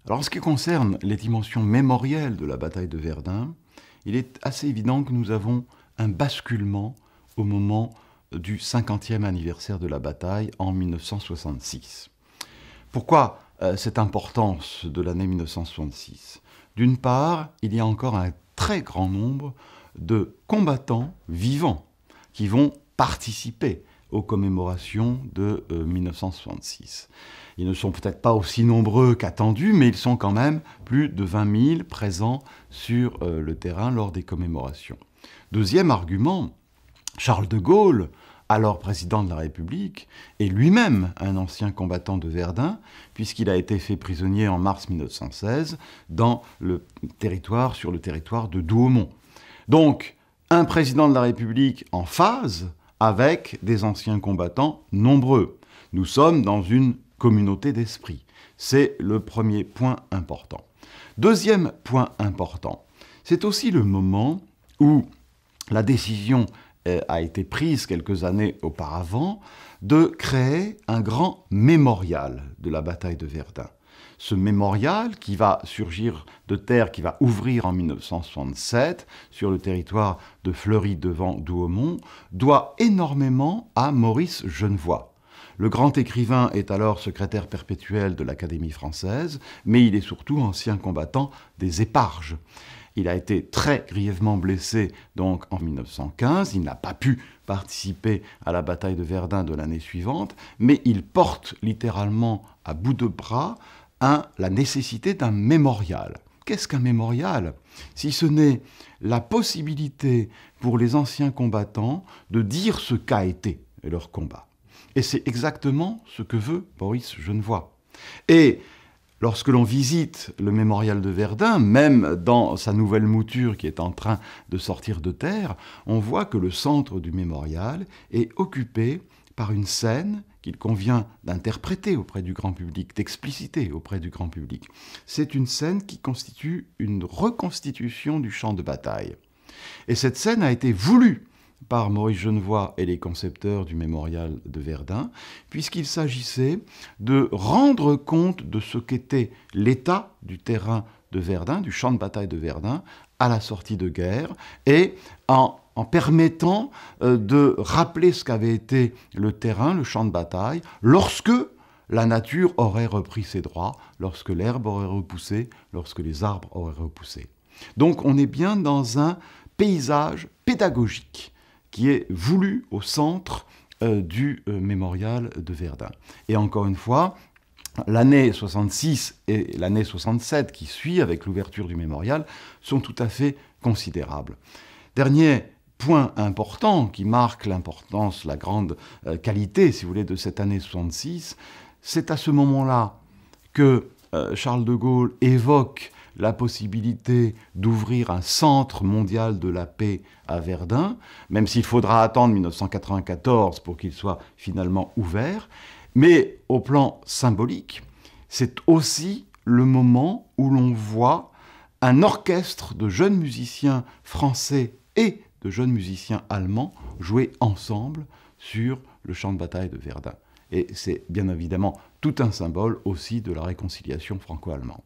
Alors en ce qui concerne les dimensions mémorielles de la bataille de Verdun, il est assez évident que nous avons un basculement au moment du 50e anniversaire de la bataille en 1966. Pourquoi cette importance de l'année 1966 ? D'une part, il y a encore un très grand nombre de combattants vivants qui vont participer aux commémorations de 1966. Ils ne sont peut-être pas aussi nombreux qu'attendus, mais ils sont quand même plus de 20 000 présents sur le terrain lors des commémorations. Deuxième argument, Charles de Gaulle, alors président de la République, est lui-même un ancien combattant de Verdun, puisqu'il a été fait prisonnier en mars 1916 sur le territoire de Douaumont. Donc, un président de la République en phase avec des anciens combattants nombreux. Nous sommes dans une communauté d'esprit. C'est le premier point important. Deuxième point important, c'est aussi le moment où la décision a été prise quelques années auparavant de créer un grand mémorial de la bataille de Verdun. Ce mémorial qui va surgir de terre, qui va ouvrir en 1967 sur le territoire de Fleury-devant-Douaumont, doit énormément à Maurice Genevoix. Le grand écrivain est alors secrétaire perpétuel de l'Académie française, mais il est surtout ancien combattant des Éparges. Il a été très grièvement blessé donc en 1915, il n'a pas pu participer à la bataille de Verdun de l'année suivante, mais il porte littéralement à bout de bras la nécessité d'un mémorial. Qu'est-ce qu'un mémorial ? Si ce n'est la possibilité pour les anciens combattants de dire ce qu'a été leur combat. Et c'est exactement ce que veut Maurice Genevoix. Et lorsque l'on visite le mémorial de Verdun, même dans sa nouvelle mouture qui est en train de sortir de terre, on voit que le centre du mémorial est occupé par une scène qu'il convient d'interpréter auprès du grand public, d'expliciter auprès du grand public. C'est une scène qui constitue une reconstitution du champ de bataille. Et cette scène a été voulue par Maurice Genevoix et les concepteurs du mémorial de Verdun, puisqu'il s'agissait de rendre compte de ce qu'était l'état du terrain de Verdun, du champ de bataille de Verdun, à la sortie de guerre, et en permettant de rappeler ce qu'avait été le terrain, le champ de bataille, lorsque la nature aurait repris ses droits, lorsque l'herbe aurait repoussé, lorsque les arbres auraient repoussé. Donc on est bien dans un paysage pédagogique qui est voulu au centre du mémorial de Verdun. Et encore une fois, l'année 66 et l'année 67 qui suit avec l'ouverture du mémorial sont tout à fait considérables. Dernier point important qui marque l'importance, la grande qualité, si vous voulez, de cette année 66, c'est à ce moment-là que Charles de Gaulle évoque la possibilité d'ouvrir un centre mondial de la paix à Verdun, même s'il faudra attendre 1994 pour qu'il soit finalement ouvert. Mais au plan symbolique, c'est aussi le moment où l'on voit un orchestre de jeunes musiciens français et de jeunes musiciens allemands jouer ensemble sur le champ de bataille de Verdun. Et c'est bien évidemment tout un symbole aussi de la réconciliation franco-allemande.